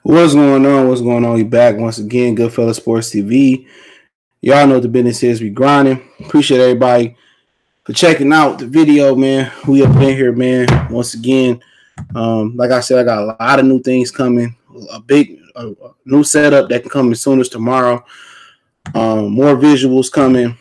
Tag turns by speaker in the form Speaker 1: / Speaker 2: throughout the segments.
Speaker 1: What's going on? What's going on? You back once again, Goodfella Sports TV. Y'all know what the business is. We grinding. Appreciate everybody for checking out the video, man. We up in here, man. Once again, like I said, I got a lot of new things coming. A new setup that can come as soon as tomorrow. More visuals coming.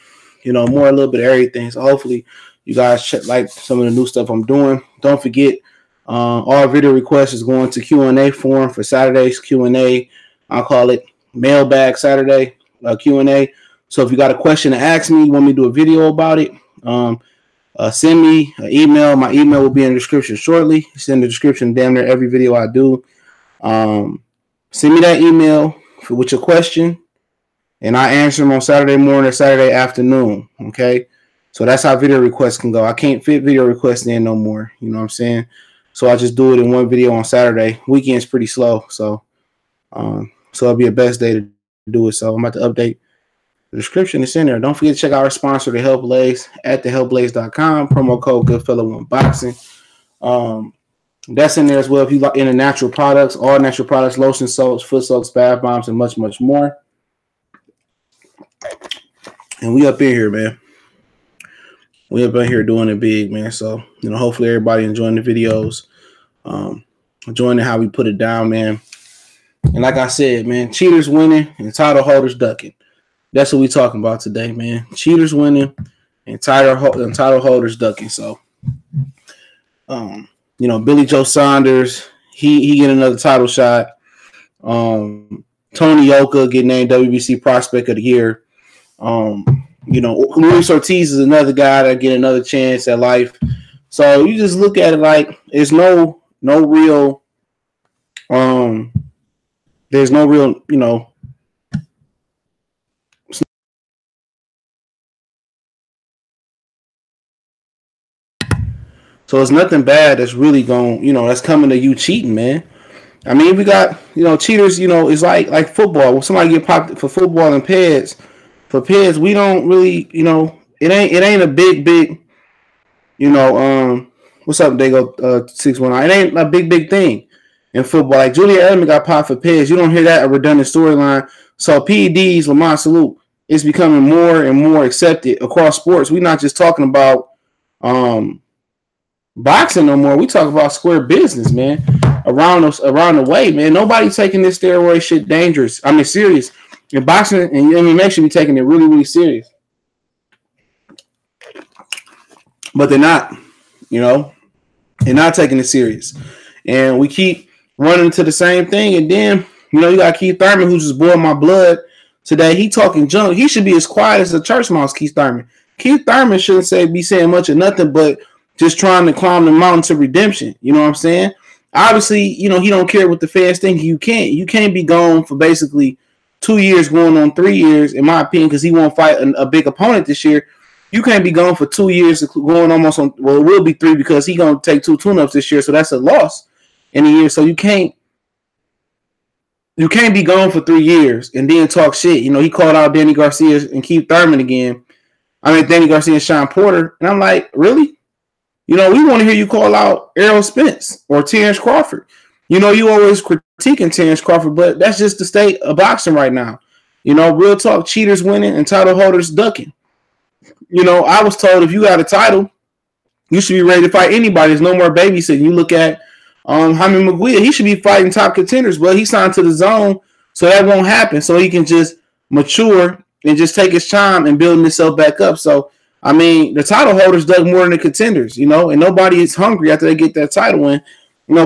Speaker 1: More a little bit of everything. So hopefully you guys check like some of the new stuff I'm doing. Don't forget. All video requests is going to Q&A form for Saturday's Q&A. I'll call it Mailbag Saturday Q&A. So if you got a question to ask me, you want me to do a video about it, send me an email. My email will be in the description shortly. It's in the description damn near every video I do. Send me that email with your question, and I answer them on Saturday morning or Saturday afternoon, okay? So that's how video requests can go. I can't fit video requests in no more. You know what I'm saying? So I just do it in one video on Saturday. Weekend's pretty slow, so it'll be a best day to do it. So I'm about to update the description. It's in there. Don't forget to check out our sponsor, The Health Blaze, at thehealthblaze.com. Promo code Goodfella1Boxing. That's in there as well. If you like into natural products, all natural products, lotion soaps, foot soaps, bath bombs, and much, much more. And we up in here, man. We up in here doing it big, man. So, hopefully everybody enjoying the videos. Enjoying how we put it down, man. And like I said, man, cheaters winning and title holders ducking. That's what we talking about today, man. Cheaters winning and title holders ducking. So, Billy Joe Saunders, he get another title shot. Tony Yoka get named WBC Prospect of the Year. Luis Ortiz is another guy that get another chance at life. So you just look at it like there's no real, so it's nothing bad that's really that's coming to you cheating, man. I mean, we got, cheaters, it's like football. When somebody get popped for football and pads, for pads, we don't really, it ain't a big, what's up, Dago 619? It ain't a big thing in football. Like Julian Edelman got popped for pads. You don't hear that a redundant storyline. So PEDs, Lamont Salute, is becoming more and more accepted across sports. We're not just talking about boxing no more. We talk about square business, man. Around the way, man. Nobody taking this steroid shit dangerous. I mean, serious. In boxing and MMA should be taking it really, really serious. But they're not, they're not taking it serious. And we keep running into the same thing. And then, you got Keith Thurman, who's just boiling my blood today. He talking junk. He should be as quiet as a church mouse, Keith Thurman. Keith Thurman shouldn't be saying much or nothing, but just trying to climb the mountain to redemption. You know what I'm saying? Obviously, he don't care what the fans think. You can't be gone for basically 2 years going on 3 years, in my opinion, because he won't fight a big opponent this year. You can't be gone for 2 years, going almost on, well, it will be 3 because he's going to take 2 tune-ups this year, so that's a loss in a year. So you can't be gone for 3 years and then talk shit. He called out Danny Garcia and Keith Thurman again. Danny Garcia and Sean Porter. And I'm like, really? We want to hear you call out Errol Spence or Terrence Crawford. You always critiquing Terrence Crawford, but that's just the state of boxing right now. Real talk, cheaters winning and title holders ducking. I was told if you got a title, you should be ready to fight anybody. There's no more babysitting. You look at Jaime Maguire, he should be fighting top contenders, but he signed to the zone, so that won't happen. So he can just mature and just take his time and building himself back up. So, the title holders dug more than the contenders, and nobody is hungry after they get that title win.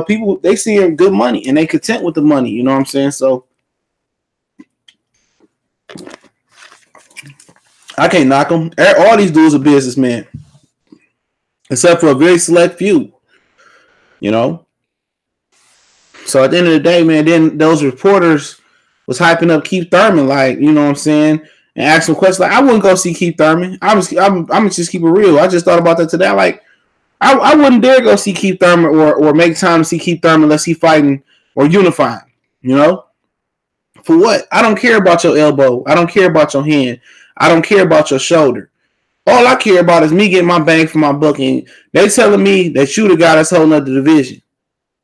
Speaker 1: People, they see good money and they content with the money. You know what I'm saying? So I can't knock them. All these dudes are businessmen, except for a very select few. So at the end of the day, man, then those reporters was hyping up Keith Thurman, like, you know what I'm saying, and asking questions. Like, I wouldn't go see Keith Thurman. I'm just keep it real. I just thought about that today. Like, I wouldn't dare go see Keith Thurman or make time to see Keith Thurman unless he fighting or unifying, For what? I don't care about your elbow. I don't care about your hand. I don't care about your shoulder. All I care about is me getting my bang for my buck. And they telling me that you the guy that's holding up the division.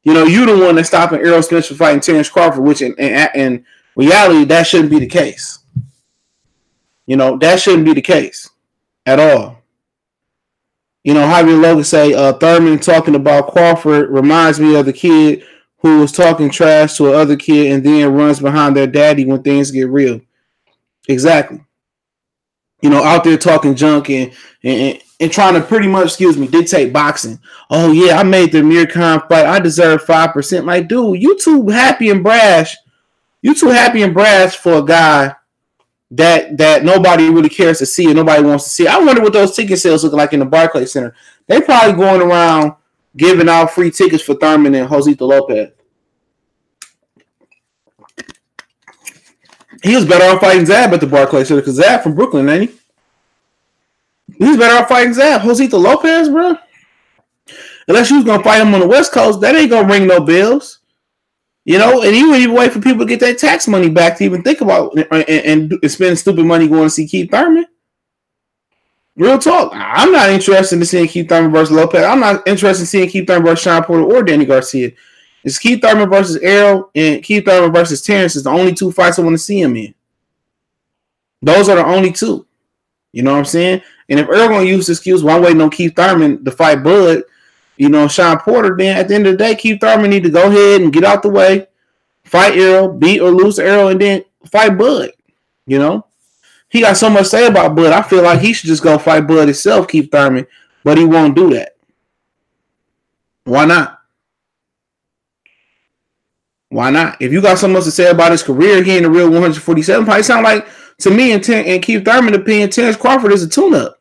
Speaker 1: You know, you the one that's stopping Errol Spence from fighting Terrence Crawford, which in reality, that shouldn't be the case. You know, that shouldn't be the case at all. You know, Javier Logan say, Thurman talking about Crawford reminds me of the kid who was talking trash to another kid and then runs behind their daddy when things get real. Exactly. You know, out there talking junk and trying to pretty much, dictate boxing. Oh, yeah, I made the Amir Khan fight. I deserve 5%. Like, dude, you too happy and brash. You too happy and brash for a guy that nobody really cares to see and nobody wants to see. I wonder what those ticket sales look like in the Barclays Center. They probably going around giving out free tickets for Thurman and Josito Lopez. He was better off fighting Zab at the Barclays Center because Zab from Brooklyn, ain't he? He's better off fighting Zab. Josito Lopez, bro. Unless you was going to fight him on the West Coast, that ain't going to ring no bells. You know, and you wouldn't even wait for people to get that tax money back to even think about and spend stupid money going to see Keith Thurman. Real talk. I'm not interested in seeing Keith Thurman versus Lopez. I'm not interested in seeing Keith Thurman versus Sean Porter or Danny Garcia. It's Keith Thurman versus Errol and Keith Thurman versus Terrence is the only two fights I want to see him in. Those are the only two. You know what I'm saying? And if Errol going to use the excuse, well, I'm waiting on Keith Thurman to fight Bud, you know, Sean Porter, then at the end of the day, Keith Thurman need to go ahead and get out the way, fight Errol, beat or lose Errol, and then fight Bud. You know? He got so much to say about Bud. I feel like he should just go fight Bud himself, Keith Thurman, but he won't do that. Why not? Why not? If you got so much to say about his career, he ain't a real 147 fight. It sound like, to me, in Keith Thurman's opinion, Terrence Crawford is a tune-up.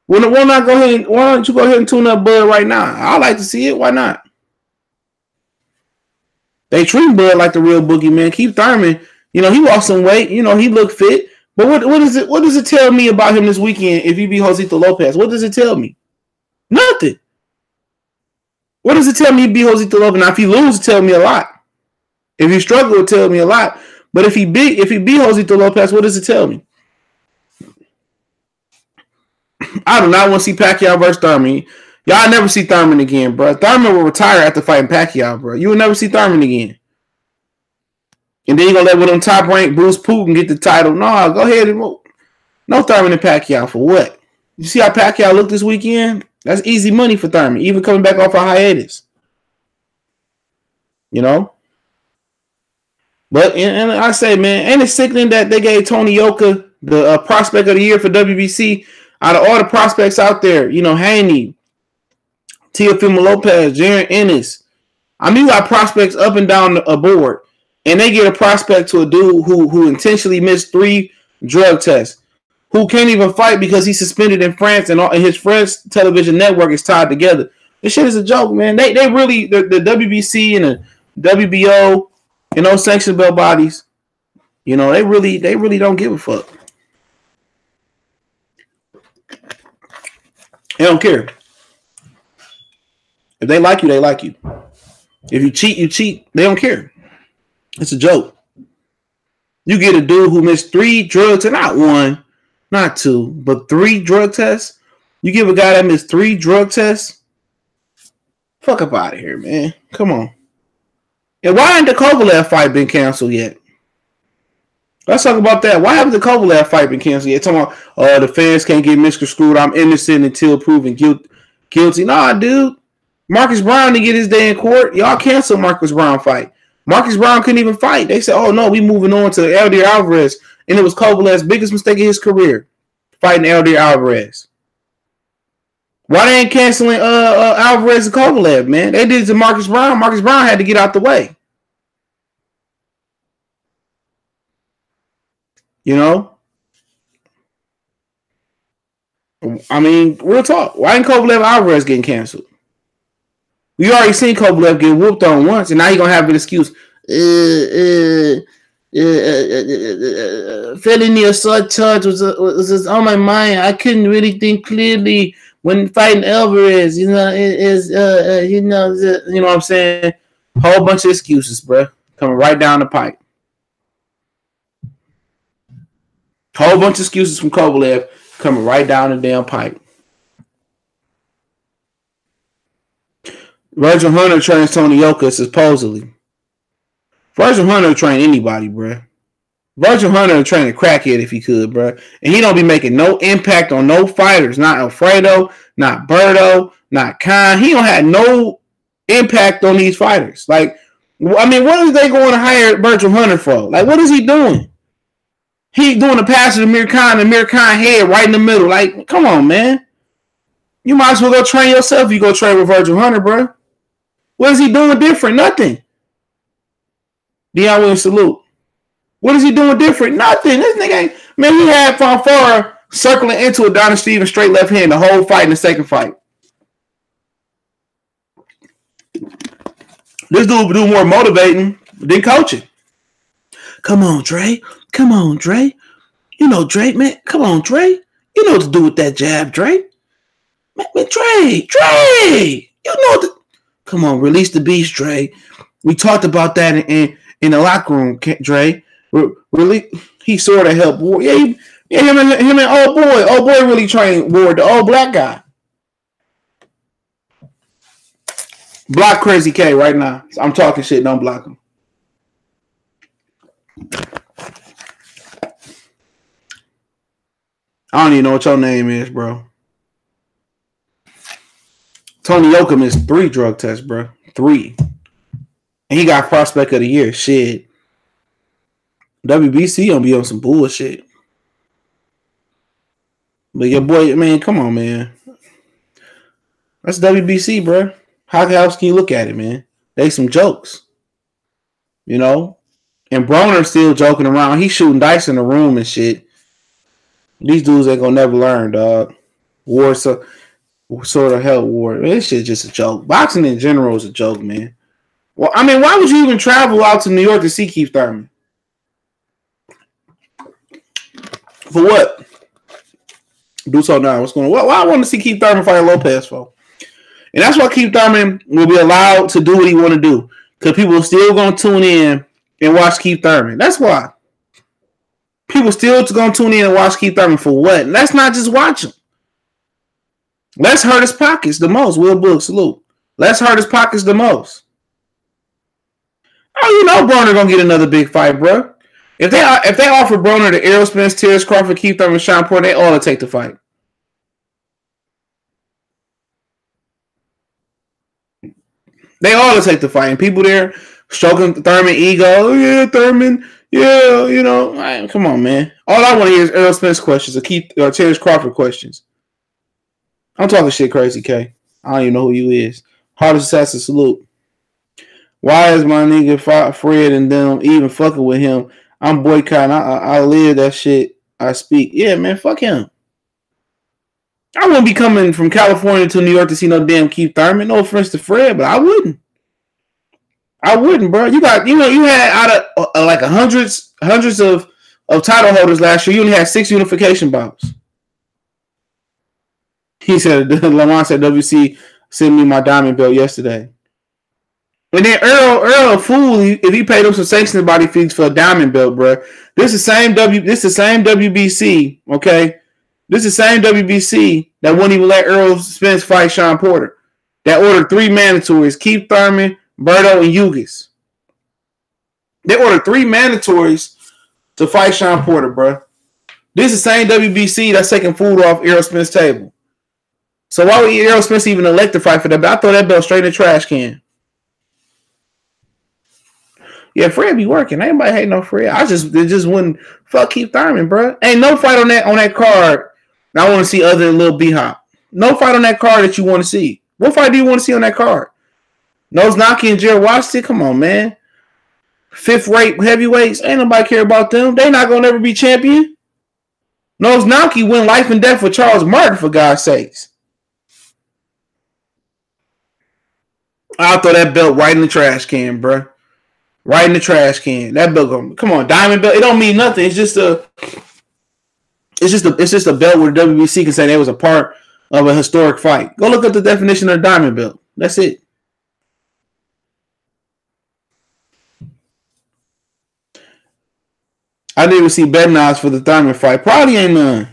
Speaker 1: Why don't you go ahead and tune up Bud right now? I like to see it. Why not? They treat Bud like the real boogeyman. Keith Thurman, you know, he lost some weight. You know, he looked fit. But what does it tell me about him this weekend if he beat Josito Lopez? What does it tell me? Nothing. What does it tell me if he beat Josito Lopez? Now, if he loses, it tells me a lot. If he struggle, it tells me a lot. But if he beat Josito Lopez, what does it tell me? I do not want to see Pacquiao versus Thurman. Y'all never see Thurman again, bro. Thurman will retire after fighting Pacquiao, bro. You will never see Thurman again. And then you're going to let one of them top-ranked Bruce Putin get the title. No, go ahead and move. No Thurman and Pacquiao for what? You see how Pacquiao looked this weekend? That's easy money for Thurman, even coming back off a hiatus. You know? But, and I say, man, ain't it sickening that they gave Tony Yoka the prospect of the year for WBC? Out of all the prospects out there, you know, Haney, Teofimo Lopez, Jaron Ennis. I mean, you got prospects up and down the board. And they get a prospect to a dude who intentionally missed 3 drug tests, who can't even fight because he's suspended in France and his French television network is tied together. This shit is a joke, man. They really, the WBC and the WBO and those sanction belt bodies, you know, they really don't give a fuck. They don't care. If they like you, they like you. If you cheat, you cheat. They don't care. It's a joke. You get a dude who missed 3 drugs, and not 1, not 2, but 3 drug tests. You give a guy that missed 3 drug tests. Fuck up out of here, man. Come on. And why ain't the Kovalev fight been canceled yet? Let's talk about that. Why haven't the Kovalev fight been canceled yet? Talking about, the fans can't get misconstrued. I'm innocent until proven guilty. Nah, dude. Marcus Brown didn't get his day in court. Y'all canceled Marcus Brown fight. Marcus Brown couldn't even fight. They said, oh, no, we moving on to Eleider Alvarez. And it was Kovalev's biggest mistake in his career, fighting Eleider Alvarez. Why they ain't canceling Alvarez and Kovalev, man? They did it to Marcus Brown. Marcus Brown had to get out the way. You know? I mean, real talk. Why ain't Kovalev Alvarez getting canceled? We already seen Kovalev get whooped on once, and now he's going to have an excuse. Felony assault charge was on my mind. I couldn't really think clearly when fighting Alvarez. You know, you know what I'm saying? Whole bunch of excuses, bro. Coming right down the pipe. Whole bunch of excuses from Kovalev coming right down the damn pipe. Virgil Hunter trains Tony Yoka supposedly. Virgil Hunter train anybody, bro. Virgil Hunter train a crackhead if he could, bro. And he don't be making no impact on no fighters. Not Alfredo, not Berto, not Khan. He don't have no impact on these fighters. Like, I mean, what are they going to hire Virgil Hunter for? Like, what is he doing? He doing a pass to Amir Khan, and Amir Khan head right in the middle. Like, come on, man. You might as well go train yourself if you go train with Virgil Hunter, bro. What is he doing different? Nothing. Deion Williams, salute. What is he doing different? Nothing. This nigga ain't. Man, he had Fonfara circling into Adonis Stevens straight left hand the whole fight in the second fight. This dude do more motivating than coaching. Come on, Dre. Come on, Dre. You know, Dre, man. Come on, Dre. You know what to do with that jab, Dre. Man, Dre. You know what to... Come on, release the beast, Dre. We talked about that in the locker room, Dre. Really, he sort of helped Ward. Yeah, him and old boy really trained Ward, the old black guy. Block Crazy K right now. I'm talking shit. Don't block him. I don't even know what your name is, bro. Tony Yoka missed 3 drug tests, bro. 3. And he got prospect of the year. Shit. WBC gonna be on some bullshit. But your boy, man, come on, man. That's WBC, bro. How else can you look at it, man? They some jokes. You know? And Broner's still joking around. He's shooting dice in the room and shit. These dudes ain't gonna never learn, dog. War sort of help War. Man, this shit's just a joke. Boxing in general is a joke, man. Well, I mean, why would you even travel out to New York to see Keith Thurman? For what? Do so now. What's going on? Why I want to see Keith Thurman fight Lopez for? And that's why Keith Thurman will be allowed to do what he want to do. Because people are still going to tune in and watch Keith Thurman. That's why. People still going to tune in and watch Keith Thurman for what? And that's not just watch him. Let's hurt his pockets the most. Will Book, salute. Let's hurt his pockets the most. Oh, you know Broner going to get another big fight, bro. If they offer Broner to Errol Spence, Terrence Crawford, Keith Thurman, Sean Porter, they all take the fight. They all take the fight. And people there stroking Thurman ego. Oh, yeah, Thurman. Yeah, you know. Right, come on, man. All I want to hear is Errol Spence questions or Terrence Crawford questions. I'm talking shit crazy, K. I don't even know who you is. Hardest assassin, salute. Why is my nigga Fred and them even fucking with him? I'm boycotting. I live that shit. I speak. Yeah, man, fuck him. I wouldn't be coming from California to New York to see no damn Keith Thurman. No offense to Fred, but I wouldn't. I wouldn't, bro. You had out of like hundreds of title holders last year. You only had 6 unification bouts. He said, Lamont said, WC sent me my diamond belt yesterday. And then Earl, a fool, if he paid him some sanctioning body fees for a diamond belt, bro. This is the same WBC, okay? This is the same WBC that wouldn't even let Errol Spence fight Sean Porter. That ordered 3 mandatories, Keith Thurman, Berto, and Ugis. They ordered 3 mandatories to fight Sean Porter, bro. This is the same WBC that's taking food off Errol Spence's table. So why would Errol Spence even elect to fight for that belt? I throw that belt straight in the trash can. Yeah, Fred be working. Ain't hating no Fred. I just wouldn't fuck Keith Thurman, bro. Ain't no fight on that card I want to see other than Lil B-Hop. No fight on that card that you want to see. What fight do you want to see on that card? Noznaki and Jared Washington? Come on, man. 5th-rate heavyweights. Ain't nobody care about them. They not going to ever be champion. Noznaki win life and death for Charles Martin, for God's sakes. I'll throw that belt right in the trash can, bro. Right in the trash can. That belt, come on, diamond belt. It don't mean nothing. It's just a belt where the WBC can say they was a part of a historic fight. Go look up the definition of a diamond belt. That's it. I didn't even see betting odds for the Thurman fight. Probably ain't none.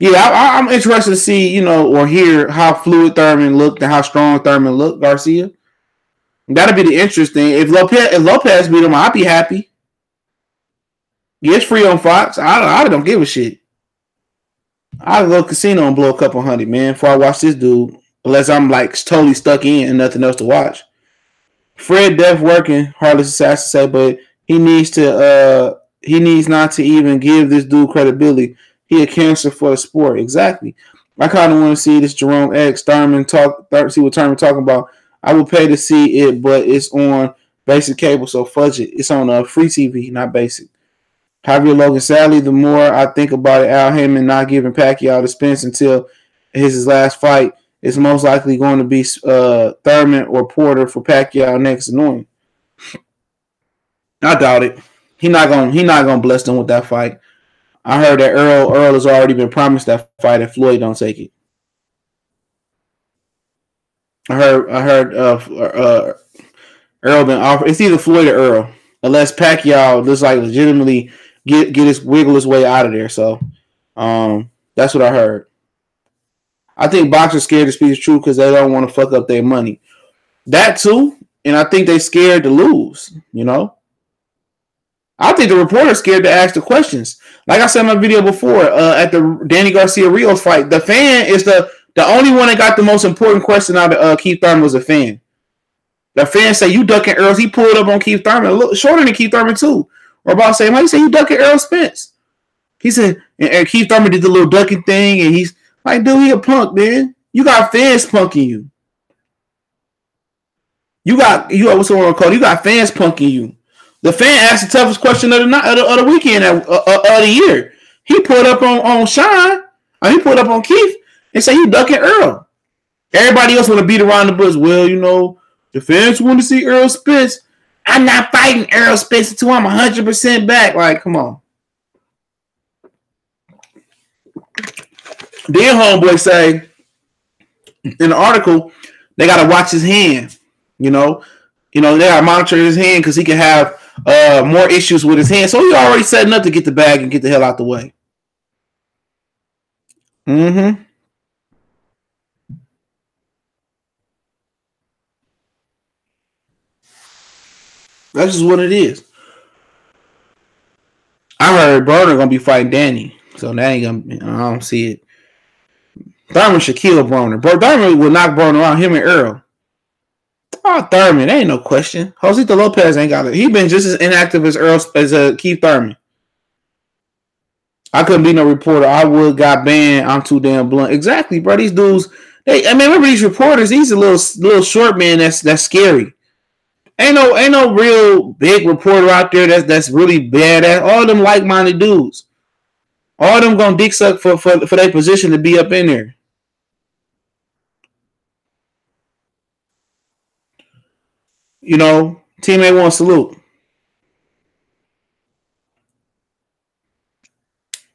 Speaker 1: Yeah, I'm interested to see, or hear how fluid Thurman looked and how strong Thurman looked, Garcia. That'll be the interesting. If Lopez beat him, I'd be happy. Yeah, it's free on Fox. I don't give a shit. I'll go to casino and blow a couple hundred, man, before I watch this dude. Unless I'm like totally stuck in and nothing else to watch. Fred Def working, hardly sad to say, but he needs not to even give this dude credibility. He a cancer for the sport. Exactly. I kind of want to see this Jerome X Thurman see what Thurman talking about. I would pay to see it, but it's on basic cable, so fudge it. It's on free TV, not basic. Javier Logan, sadly, the more I think about it, Al Heyman not giving Pacquiao the Spence until his last fight, it's most likely going to be Thurman or Porter for Pacquiao next. Annoying. I doubt it. He not gonna bless them with that fight. I heard that Earl has already been promised that fight if Floyd don't take it. I heard Earl been offered. It's either Floyd or Earl, unless Pacquiao just like legitimately wiggle his way out of there. So, that's what I heard. I think boxers scared to speak the truth because they don't want to fuck up their money. That too, and I think they scared to lose. I think the reporter's scared to ask the questions. Like I said in my video before, at the Danny Garcia Rios fight, the fan is the only one that got the most important question out of Keith Thurman was a fan. The fan say, you ducking Earl. He pulled up on Keith Thurman, a little shorter than Keith Thurman too. Or about saying, why you say you ducking Earl Spence? He said, and Keith Thurman did the little ducking thing, and he's like, dude, he a punk, man. You got fans punking you. You got what's the word called? You got fans punking you. The fan asked the toughest question of the weekend of the year. He pulled up on Sean, or he pulled up on Keith, and said he ducking Earl. Everybody else want to beat around the bush. Well, the fans want to see Earl Spence. I'm not fighting Earl Spence until I'm 100% back. Like, come on. Then homeboy say in the article they gotta watch his hand. They gotta monitor his hand because he can have more issues with his hand. So he already setting up to get the bag and get the hell out the way. Mm-hmm. That's just what it is. I heard Broner gonna be fighting Danny, so that ain't gonna. I don't see it. Thurman should kill Broner. Thurman will knock Broner out. Him and Earl. Oh, Thurman, ain't no question. Josito Lopez ain't got it. He been just as inactive as Keith Thurman. I couldn't be no reporter. I would got banned. I'm too damn blunt. Exactly, bro. These dudes. Remember these reporters? He's a little short man. That's scary. Ain't no real big reporter out there that's really badass. All them like-minded dudes. All of them gonna dick suck for their position to be up in there. Teammate wants salute.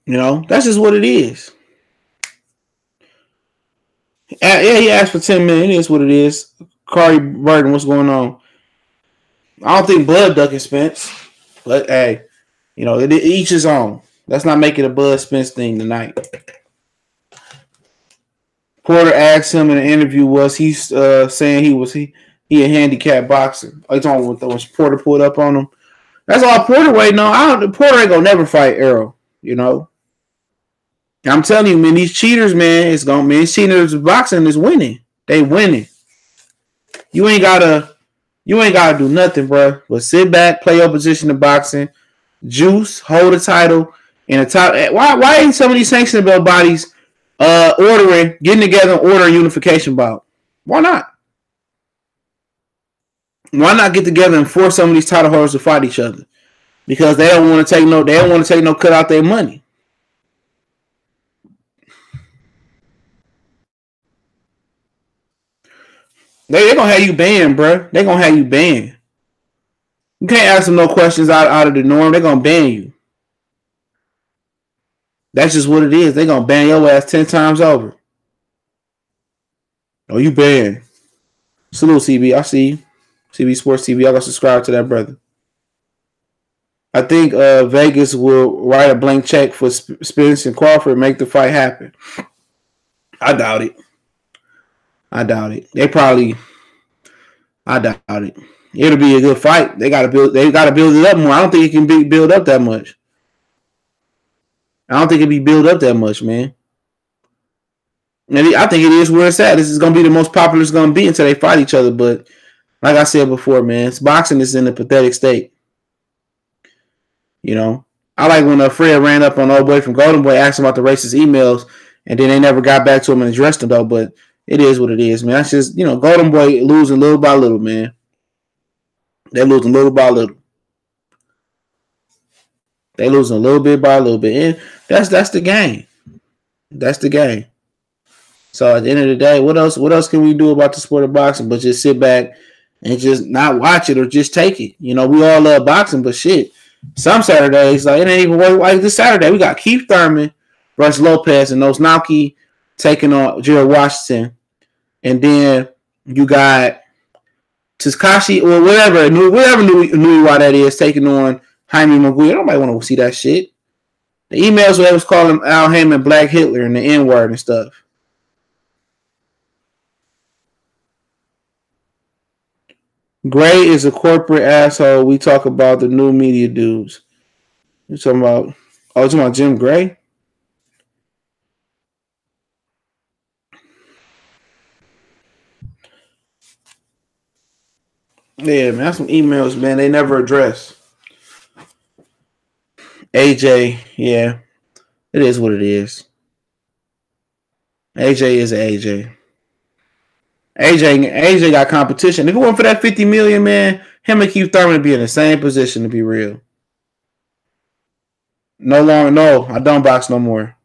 Speaker 1: That's just what it is. Yeah, he asked for 10 million. It is what it is. Kari Burton, what's going on? I don't think Bud ducking Spence, but hey, each his own. Let's not make it a Bud Spence thing tonight. Porter asked him in an interview, was he saying he a handicapped boxer? Are you talking about when Porter pulled up on him? That's all Porter waiting on. Porter ain't gonna never fight Earl. I'm telling you, man, these cheaters, man, these cheaters boxing is winning. They winning. You ain't gotta do nothing, bro. But sit back, play your position in boxing, juice, hold the title, and the top. Why ain't some of these sanctioning belt bodies getting together and ordering unification bout? Why not? Why not get together and force some of these title holders to fight each other? Because they don't want to take no cut out their money. They're gonna have you banned, bro. They're gonna have you banned. You can't ask them no questions out of the norm. They're gonna ban you. That's just what it is. They're gonna ban your ass 10 times over. Oh, you banned. Salute, CB. I see you. CB Sports TV. I gotta subscribe to that brother. I think Vegas will write a blank check for Spence and Crawford and make the fight happen. I doubt it. I doubt it. I doubt it. It'll be a good fight. They gotta build it up more. I don't think it can be built up that much. I don't think it be built up that much, man. And I think it is where it's at. This is gonna be the most popular it's gonna be until they fight each other. But like I said before, man, boxing is in a pathetic state. You know, I like when Fred ran up on old boy from Golden Boy, asked him about the racist emails, and then they never got back to him and addressed him though. But it is what it is, man. That's just, Golden Boy losing little by little, man. They're losing little by little. They losing a little bit by a little bit, and that's the game. That's the game. So at the end of the day, what else can we do about the sport of boxing but just sit back and just not watch it or just take it? We all love boxing, but shit, some Saturdays, like, it ain't even work. Like this Saturday, we got Heath Thurman versus Lopez and Nosnowski taking on Gerald Washington, and then you got Takashi or whatever Nui why that is taking on Jaime Maguire. Nobody want to see that shit. The emails where they was calling Al Heyman Black Hitler and the N-word and stuff. Gray is a corporate asshole. We talk about the new media dudes. You talking about Jim Gray? Yeah, man, that's some emails, man. They never address. AJ, yeah. It is what it is. AJ is an AJ. AJ got competition. If it weren't for that $50 million, man, him and Keith Thurman would be in the same position, to be real. No, I don't box no more.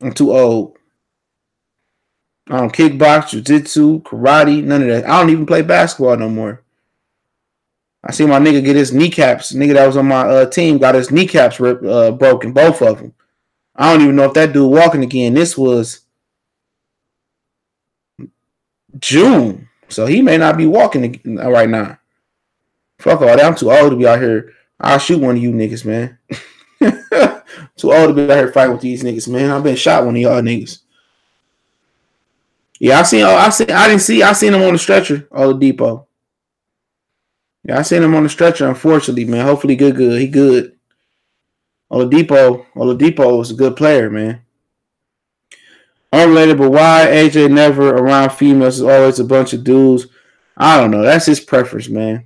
Speaker 1: I'm too old. I don't kickbox, jiu-jitsu, karate, none of that. I don't even play basketball no more. I see my nigga get his kneecaps. Nigga that was on my team got his kneecaps broken, both of them. I don't even know if that dude walking again. This was June, so he may not be walking right now. Fuck all that. I'm too old to be out here. I'll shoot one of you niggas, man. Too old to be out here fighting with these niggas, man. I've been shot one of y'all niggas. Yeah, I seen him on the stretcher, Oladipo. Yeah, I seen him on the stretcher, unfortunately, man. Hopefully good. He good. Oladipo was a good player, man. Unrelated, but why AJ never around females is always a bunch of dudes? I don't know. That's his preference, man.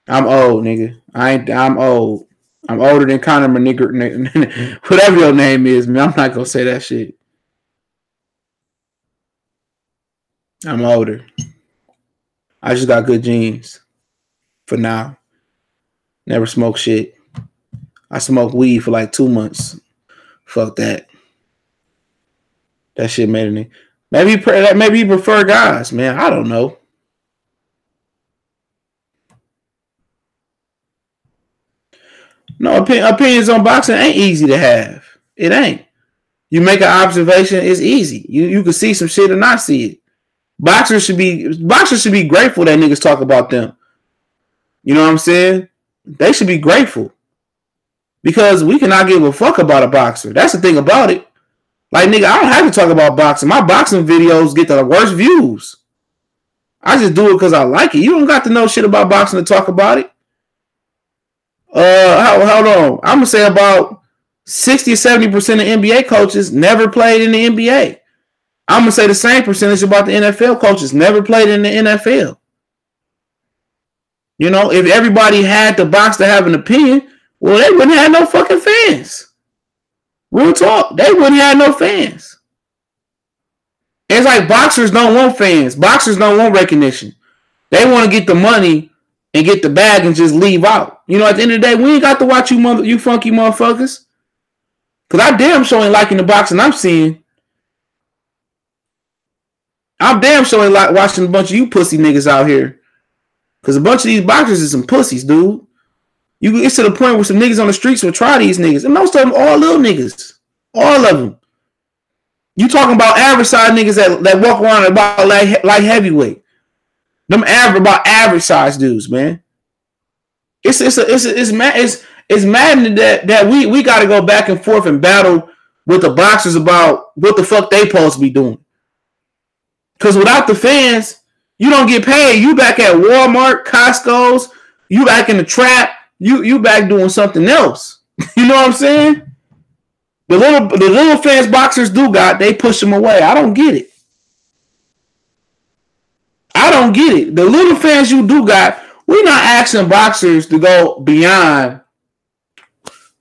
Speaker 1: I'm old, nigga. I'm old. I'm older than Conor McNigger. Whatever your name is, man. I'm not gonna say that shit. I'm older. I just got good genes. For now. Never smoke shit. I smoked weed for like 2 months. Fuck that. That shit made me. Maybe you prefer guys, man. I don't know. No, opinions on boxing ain't easy to have. It ain't. You make an observation, it's easy. You can see some shit or not see it. Boxers should be grateful that niggas talk about them. You know what I'm saying? They should be grateful. Because we cannot give a fuck about a boxer. That's the thing about it. Like, nigga, I don't have to talk about boxing. My boxing videos get the worst views. I just do it because I like it. You don't got to know shit about boxing to talk about it. Hold on. I'm going to say about 60 or 70% of NBA coaches never played in the NBA. I'm going to say the same percentage about the NFL coaches never played in the NFL. You know, if everybody had to box to have an opinion, well, they wouldn't have no fucking fans. Real talk. They wouldn't have no fans. It's like boxers don't want fans. Boxers don't want recognition. They want to get the money and get the bag and just leave out. You know, at the end of the day, we ain't got to watch you funky motherfuckers. Because I damn sure ain't liking the boxing I'm seeing. I'm damn sure ain't like watching a bunch of you pussy niggas out here. Because a bunch of these boxers is some pussies, dude. It's to the point where some niggas on the streets will try these niggas. And most of them all little niggas. All of them. You talking about average size niggas that walk around about like heavyweight. Them about average size dudes, man. It's maddening that we got to go back and forth and battle with the boxers about what the fuck they supposed to be doing. Because without the fans, you don't get paid. You back at Walmart, Costco's, you back in the trap, you back doing something else. You know what I'm saying? The little fans boxers do got, they push them away. I don't get it. The little fans you do got, we're not asking boxers to go beyond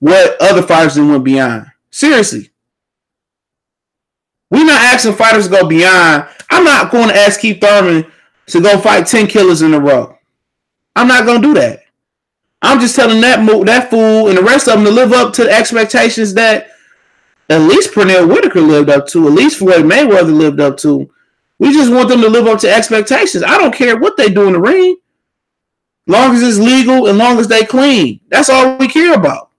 Speaker 1: what other fighters went beyond. Seriously. We're not asking fighters to go beyond. I'm not going to ask Keith Thurman to go fight 10 killers in a row. I'm not going to do that. I'm just telling that fool and the rest of them to live up to the expectations that at least Pernell Whitaker lived up to, at least Floyd Mayweather lived up to. We just want them to live up to expectations. I don't care what they do in the ring. Long as it's legal and long as they clean. That's all we care about.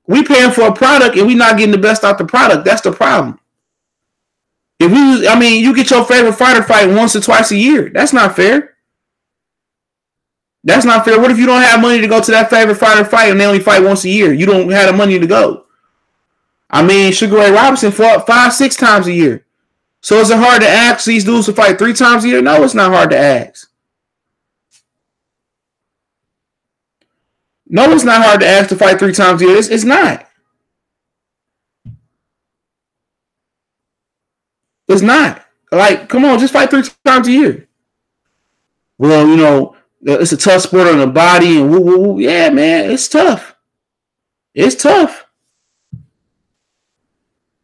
Speaker 1: We paying for a product and we not getting the best out the product. That's the problem. You get your favorite fighter fight once or twice a year. That's not fair. That's not fair. What if you don't have money to go to that favorite fighter fight and they only fight once a year? You don't have the money to go. Sugar Ray Robinson fought 5-6 times a year. So is it hard to ask these dudes to fight 3 times a year? No, it's not hard to ask. No, it's not hard to ask to fight 3 times a year. It's not. It's not. Like, come on, just fight 3 times a year. Well, it's a tough sport on the body and woo, woo, woo. Yeah, man, it's tough. It's tough.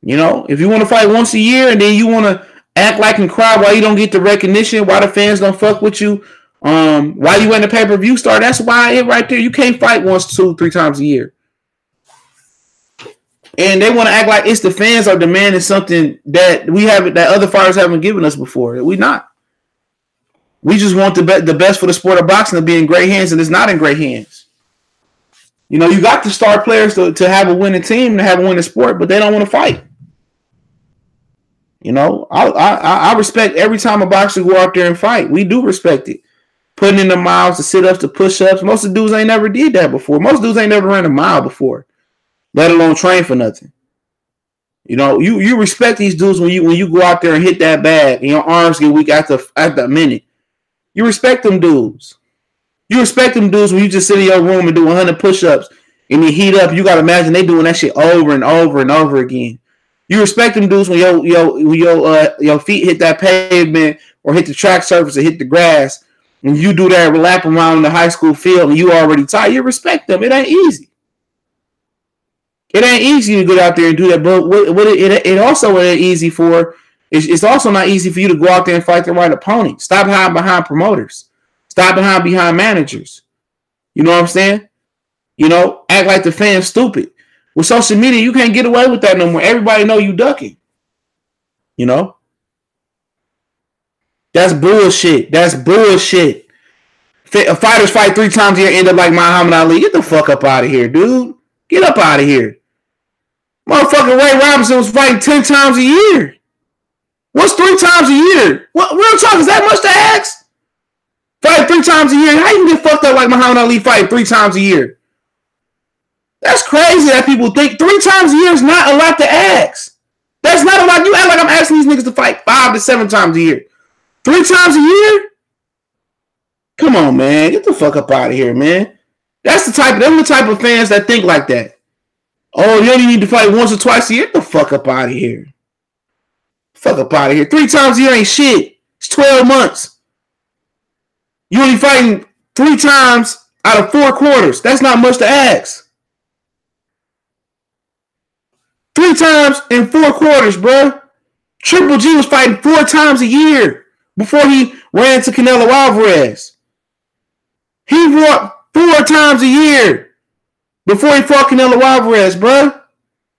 Speaker 1: If you want to fight once a year and then you want to act like and cry why you don't get the recognition, why the fans don't fuck with you, why you in the pay-per-view star, that's why it right there. You can't fight once, 2, 3 times a year. And they want to act like it's the fans are demanding something that that other fighters haven't given us before. We not. We just want the best for the sport of boxing to be in great hands, and it's not in great hands. You got the star players to have a winning team, to have a winning sport, but they don't want to fight. I respect every time a boxer go out there and fight. We do respect it. Putting in the miles, the sit-ups, the push-ups. Most of the dudes ain't never did that before. Most dudes ain't never ran a mile before, let alone train for nothing. You respect these dudes when you go out there and hit that bag and your arms get weak after a minute. You respect them dudes. You respect them dudes when you just sit in your room and do 100 push-ups and you heat up. You got to imagine they doing that shit over and over and over again. You respect them dudes when your feet hit that pavement or hit the track surface or hit the grass and you do that lap around the high school field and you already tired. You respect them. It ain't easy. It ain't easy to get out there and do that. But what it also ain't easy for it's also not easy for you to go out there and fight the right opponent. Stop hiding behind promoters. Stop behind managers. You know what I'm saying? Act like the fans stupid. With social media, you can't get away with that no more. Everybody know you ducking. That's bullshit. That's bullshit. Fighters fight 3 times a year, end up like Muhammad Ali. Get the fuck up out of here, dude. Get up out of here. Motherfucking Ray Robinson was fighting 10 times a year. What's 3 times a year? What real talk? Is that much to ask? Fight 3 times a year. How you get fucked up like Muhammad Ali fighting 3 times a year? That's crazy that people think 3 times a year is not a lot to ask. That's not a lot. You act like I'm asking these niggas to fight 5 to 7 times a year. 3 times a year? Come on, man. Get the fuck up out of here, man. Them the type of fans that think like that. Oh, you only need to fight once or twice a year? Get the fuck up out of here. Fuck up out of here. 3 times a year ain't shit. It's 12 months. You only fighting 3 times out of 4 quarters. That's not much to ask. 3 times in 4 quarters, bro. Triple G was fighting 4 times a year before he ran to Canelo Alvarez. He fought 4 times a year before he fought Canelo Alvarez, bro.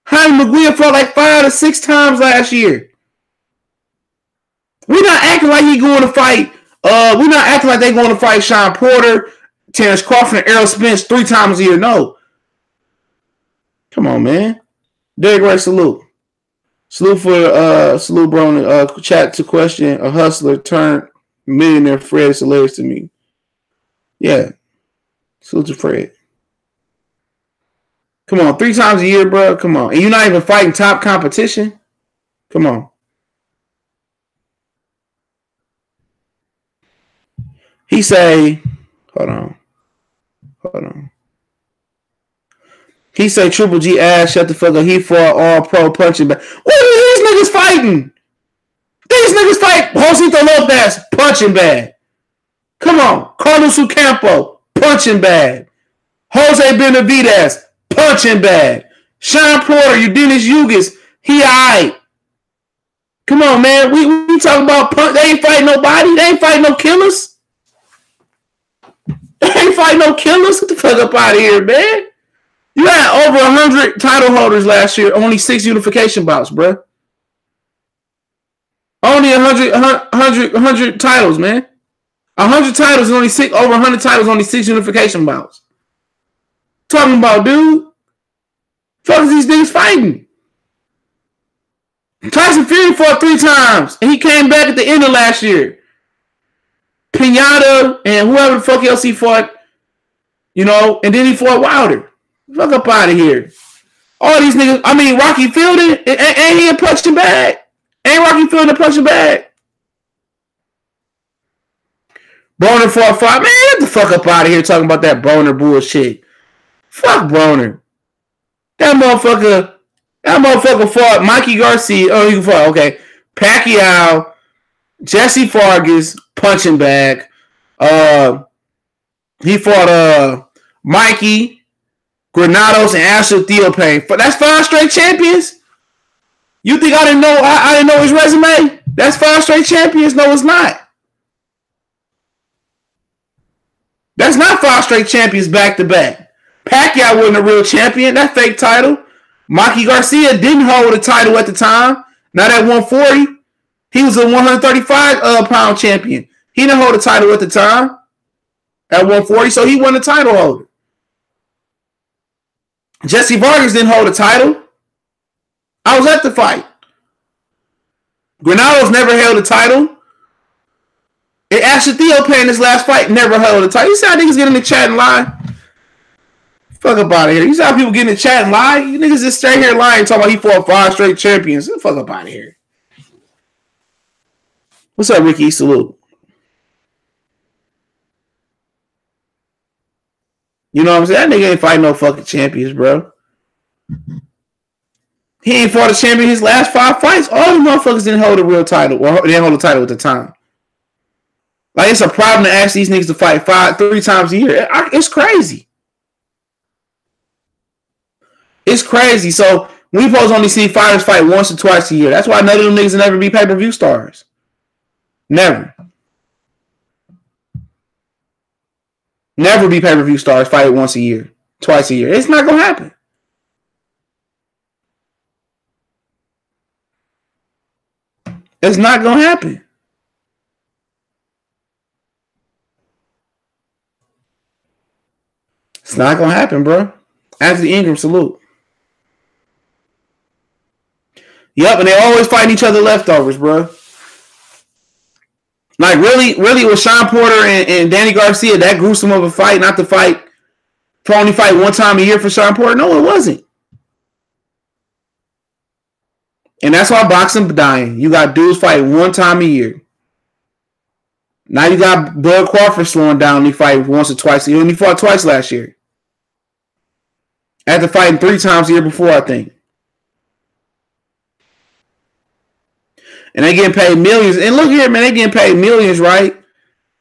Speaker 1: Jaime McGuire fought like 5 to 6 times last year. We're not acting like he going to fight. We're not acting like they going to fight Sean Porter, Terrence Crawford, and Errol Spence 3 times a year. No. Come on, man. Derek Ray, salute. Salute bro in the chat to question a hustler turned millionaire Fred is hilarious to me. Yeah. Salute to Fred. Come on, 3 times a year, bro. Come on. And you're not even fighting top competition? Come on. He say, hold on. He say Triple G ass, shut the fuck up. He fought all pro punching bag. What are these niggas fighting? These niggas fight Josito Lopez, punching bag. Come on. Carlos Ocampo, punching bag. Jose Benavidez, punching bag. Sean Porter, Eudenis Yugas, he alright. Come on, man. We talking about punch. They ain't fighting nobody. They ain't fighting no killers. They ain't fighting no killers. Get the fuck up out of here, man. You had over 100 title holders last year. Only 6 unification bouts, bro. Only 100 titles, man. 100 titles and only 6. Over 100 titles, only 6 unification bouts. Talking about, dude. Fuck is these niggas fighting? Tyson Fury fought 3 times, and he came back at the end of last year. Pinata and whoever the fuck else he fought, you know, and then he fought Wilder. Fuck up out of here. All these niggas, I mean, Rocky Fielding, ain't he a punching bag? Ain't Rocky Fielding a punching bag? Broner fought 5. Man, get the fuck up out of here talking about that Broner bullshit. Fuck Broner. That motherfucker fought Mikey Garcia. Oh, he fought, okay. Pacquiao, Jesse Vargas, punching bag. He fought Mikey, Granados, and Asher Theophane. That's 5 straight champions? You think I didn't know I didn't know his resume? That's 5 straight champions? No, it's not. That's not 5 straight champions back to back. Pacquiao wasn't a real champion. That fake title. Mikey Garcia didn't hold a title at the time. Not at 140. He was a 135 pound champion. He didn't hold a title at the time. At 140, so he wasn't a title holder. Jesse Vargas didn't hold a title. I was at the fight. Granados never held a title. And Asher Theophane in his last fight never held a title. You see how niggas get in the chat and lie? Fuck up out of here. You see how people get in the chat and lie? You niggas just stay here lying talking about he fought 5 straight champions. Fuck up out of here. What's up, Ricky? Salute. You know what I'm saying? That nigga ain't fighting no fucking champions, bro. He ain't fought a champion his last 5 fights. All the motherfuckers didn't hold a real title. Or they didn't hold a title at the time. Like, it's a problem to ask these niggas to fight 3 times a year. It's crazy. It's crazy. So, we supposed to only see fighters fight once or twice a year. That's why none of them niggas will never be pay-per-view stars. Never. Never be pay-per-view stars, fight once a year, twice a year. It's not going to happen. It's not going to happen. It's not going to happen, bro. Anthony Ingram, salute. Yep, and they always fighting each other leftovers, bro. Like, really, with Sean Porter and Danny Garcia, that gruesome of a fight, not to fight, to only fight 1 time a year for Sean Porter? No, it wasn't. And that's why boxing dying. You got dudes fighting 1 time a year. Now you got Bud Crawford slowing down. He fight once or twice a year. And he fought twice last year. After fighting 3 times a year before, I think. And they getting paid millions. And look here, man, they getting paid millions, right?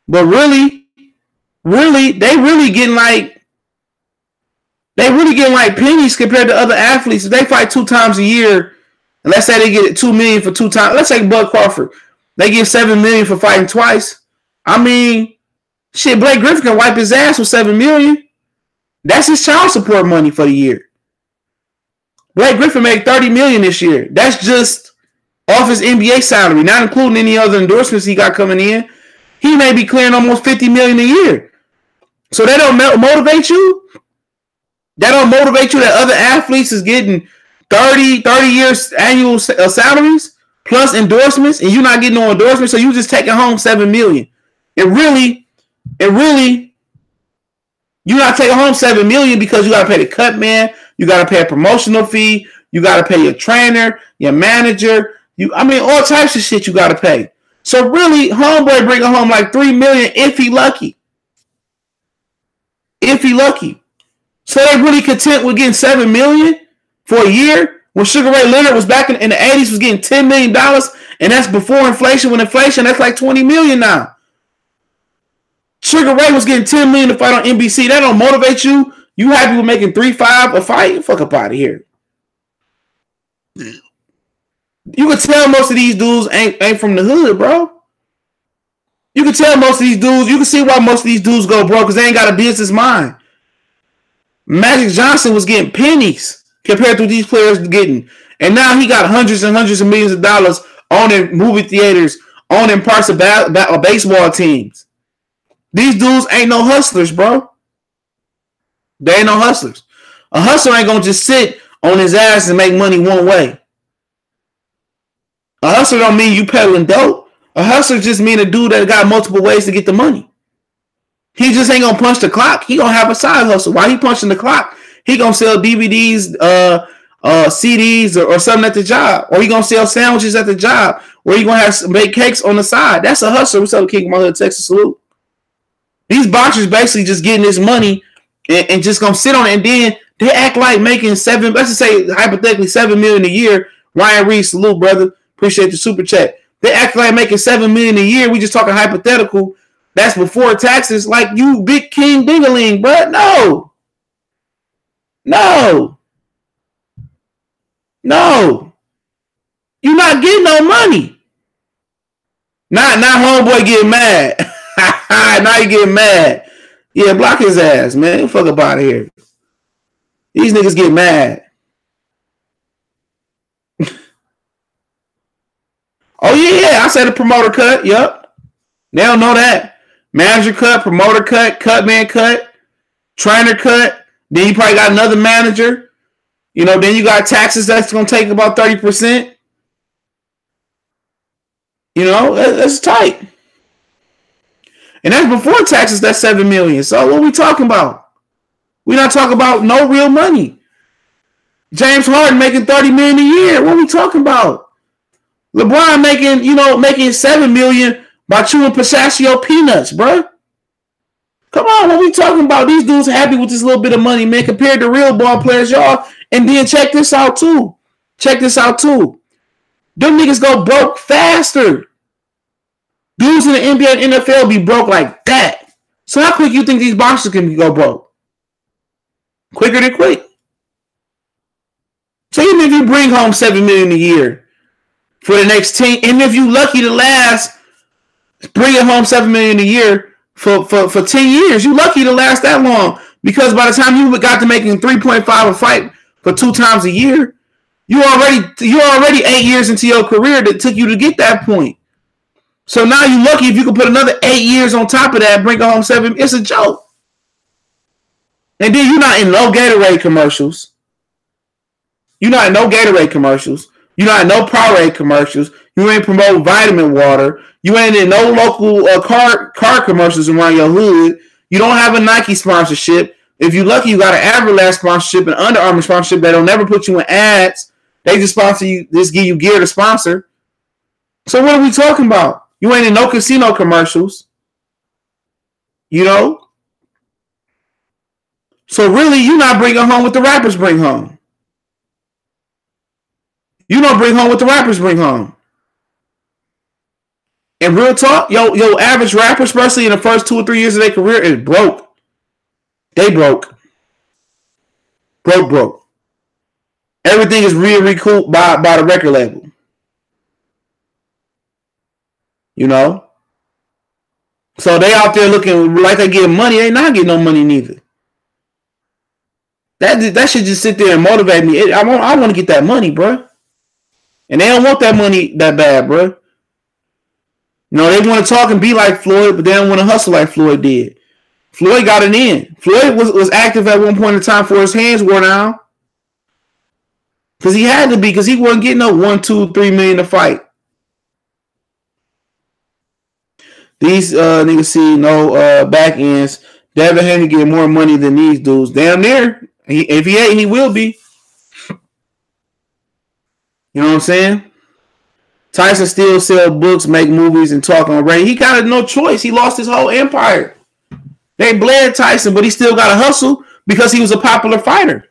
Speaker 1: But really, they really getting like pennies compared to other athletes. If they fight 2 times a year, and let's say they get $2 million for 2 times. Let's say Bud Crawford, they get $7 million for fighting twice. I mean, shit, Blake Griffin can wipe his ass with $7 million. That's his child support money for the year. Blake Griffin made $30 million this year. That's just off his NBA salary, not including any other endorsements he got coming in. He may be clearing almost $50 million a year. So that don't motivate you? That don't motivate you that other athletes is getting 30 years annual salaries plus endorsements, and you're not getting no endorsements, so you just taking home $7 million. It really You're not taking home $7 million because you got to pay the cut man, you got to pay a promotional fee, you got to pay your trainer, your manager. All types of shit you got to pay. So really, homeboy bringing home like $3 million if he lucky. If he lucky. So they really content with getting $7 million for a year when Sugar Ray Leonard was back in the 80s was getting $10 million, and that's before inflation. When inflation, that's like $20 million now. Sugar Ray was getting $10 million to fight on NBC. That don't motivate you. You happy with making 3-5 a fight? Fuck up out of here. You can tell most of these dudes ain't from the hood, bro. You can tell most of these dudes. You can see why most of these dudes go broke because they ain't got a business mind. Magic Johnson was getting pennies compared to what these players getting, and now he got hundreds and hundreds of millions of dollars owning movie theaters, owning parts of baseball teams. These dudes ain't no hustlers, bro. They ain't no hustlers. A hustler ain't gonna just sit on his ass and make money one way. A hustler don't mean you peddling dope. A hustler just mean a dude that got multiple ways to get the money. He just ain't gonna punch the clock. He gonna have a side hustle. While he punching the clock, he gonna sell DVDs, CDs, or something at the job. Or he gonna sell sandwiches at the job. Or he gonna make cakes on the side. That's a hustler. What's up, King? My hood, Texas salute. These boxers basically just getting this money and just gonna sit on it, and then they act like making let's just say hypothetically $7 million a year. Ryan Reed, salute, brother. Appreciate the super chat. They act like making $7 million a year. We just talking hypothetical. That's before taxes. Like you, big king dingaling, bro. No. You're not getting no money. Not homeboy getting mad. Now you getting mad. Yeah, block his ass, man. Fuck up out of here. These niggas get mad. Oh, yeah. I said a promoter cut. Yup. They don't know that. Manager cut, promoter cut, cut man cut, trainer cut. Then you probably got another manager. Then you got taxes that's going to take about 30%. That's tight. And that's before taxes, that's $7 million. So what are we talking about? We're not talking about no real money. James Harden making $30 million a year. What are we talking about? LeBron making $7 million by chewing pistachio peanuts, bro. Come on, what we talking about? These dudes happy with this little bit of money, man, compared to real ball players, y'all. And then check this out, too. Them niggas go broke faster. Dudes in the NBA and NFL be broke like that. So how quick you think these boxers can go broke? Quicker than quick. So even if you bring home $7 million a year for the next 10, and if you lucky to last, bringing home $7 million a year for 10 years, you lucky to last that long. Because by the time you got to making 3.5 a fight for 2 times a year, you're already 8 years into your career that took you to get that point. So now you're lucky if you can put another 8 years on top of that, bring home 7. It's a joke. And then you're not in no Gatorade commercials. You're not in no Gatorade commercials. You're not in no Powerade commercials. You ain't promoting vitamin water. You ain't in no local car commercials around your hood. You don't have a Nike sponsorship. If you're lucky, you got an Everlast sponsorship and Under Armour sponsorship. They don't never put you in ads. They just sponsor you, just give you gear to sponsor. So what are we talking about? You ain't in no casino commercials. So really, you're not bringing home what the rappers bring home. You don't bring home what the rappers bring home. And real talk, yo, average rapper, especially in the first 2 or 3 years of their career, is broke. They broke. Broke. Everything is recouped by the record label. So they out there looking like they getting money. They not getting no money neither. That should just sit there and motivate me. I want to get that money, bro. And they don't want that money that bad, bro. They want to talk and be like Floyd, but they don't want to hustle like Floyd did. Floyd got it in. Floyd was active at one point in time before his hands wore down. Because he had to be, because he wasn't getting no $1, $2, $3 million to fight. These niggas see no back ends. Devin Haney get more money than these dudes. Damn near. If he ain't, he will be. You know what I'm saying? Tyson still sell books, make movies, and talk on radio. He got no choice. He lost his whole empire. They bled Tyson, but he still got to hustle because he was a popular fighter.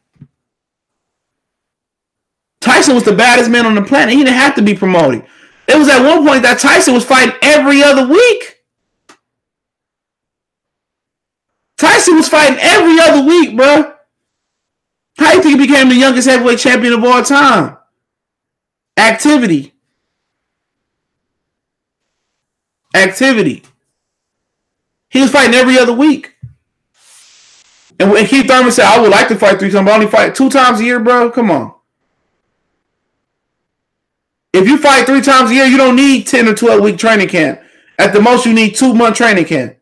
Speaker 1: Tyson was the baddest man on the planet. He didn't have to be promoted. It was at one point that Tyson was fighting every other week. Tyson was fighting every other week, bro. How do you think he became the youngest heavyweight champion of all time? Activity. He was fighting every other week. And when Keith Thurman said, I would like to fight 3 times, but I only fight 2 times a year, bro. Come on. If you fight 3 times a year, you don't need 10 or 12 week training camp. At the most, you need 2-month training camp.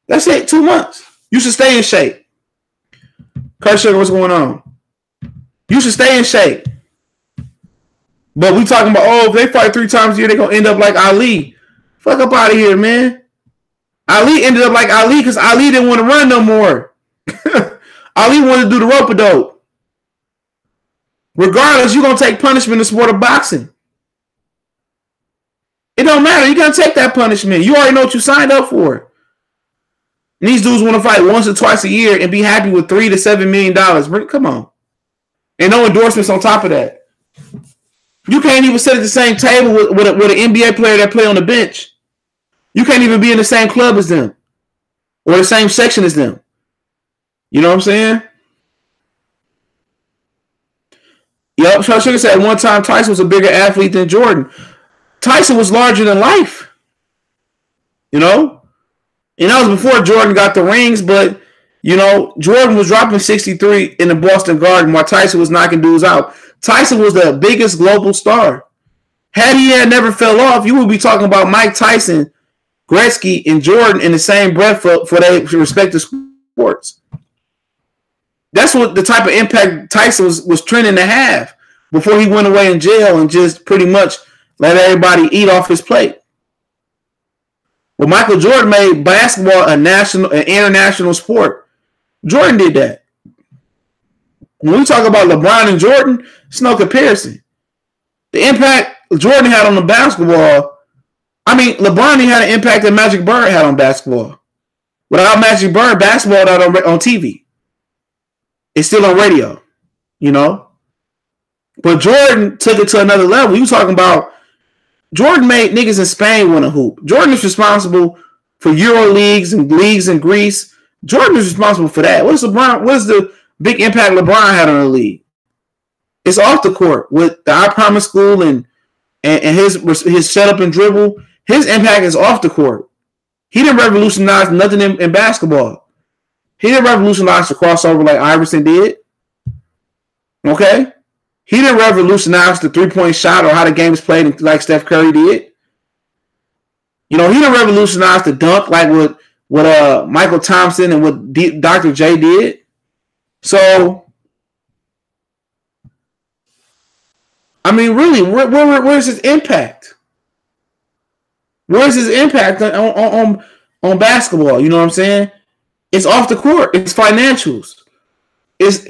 Speaker 1: That's it, 2 months. You should stay in shape. Kurt Sugar, what's going on? You should stay in shape. But we talking about, if they fight 3 times a year, they're going to end up like Ali. Fuck up out of here, man. Ali ended up like Ali because Ali didn't want to run no more. Ali wanted to do the rope-a-dope. Regardless, you're going to take punishment in the sport of boxing. It don't matter. You're going to take that punishment. You already know what you signed up for. And these dudes want to fight once or twice a year and be happy with $3 to $7 million. Come on. And no endorsements on top of that. You can't even sit at the same table with an NBA player that play on the bench. You can't even be in the same club as them or the same section as them. You know what I'm saying? Yep. So I should have said at one time Tyson was a bigger athlete than Jordan. Tyson was larger than life. You know? And that was before Jordan got the rings, but, you know, Jordan was dropping 63 in the Boston Garden while Tyson was knocking dudes out. Tyson was the biggest global star. Had he never fell off, you would be talking about Mike Tyson, Gretzky, and Jordan in the same breath for their respective sports. That's what the type of impact Tyson was trending to have before he went away in jail and just pretty much let everybody eat off his plate. Well, Michael Jordan made basketball an international sport. Jordan did that. When we talk about LeBron and Jordan, it's no comparison. The impact Jordan had on the basketball, LeBron had an impact that Magic Bird had on basketball. Without Magic Bird, basketball not on TV. It's still on radio, you know. But Jordan took it to another level. You talking about Jordan made niggas in Spain win a hoop. Jordan is responsible for Euro leagues and leagues in Greece. Jordan is responsible for that. What is the big impact LeBron had on the league? It's off the court with the I Promise School and his setup and dribble. His impact is off the court. He didn't revolutionize nothing in basketball. He didn't revolutionize the crossover like Iverson did. Okay? He didn't revolutionize the three-point shot or how the game is played like Steph Curry did. You know, he didn't revolutionize the dunk like what Michael Thompson and what Dr. J did. So, really, where's his impact? Where's his impact on basketball? You know what I'm saying? It's off the court. It's financials. It's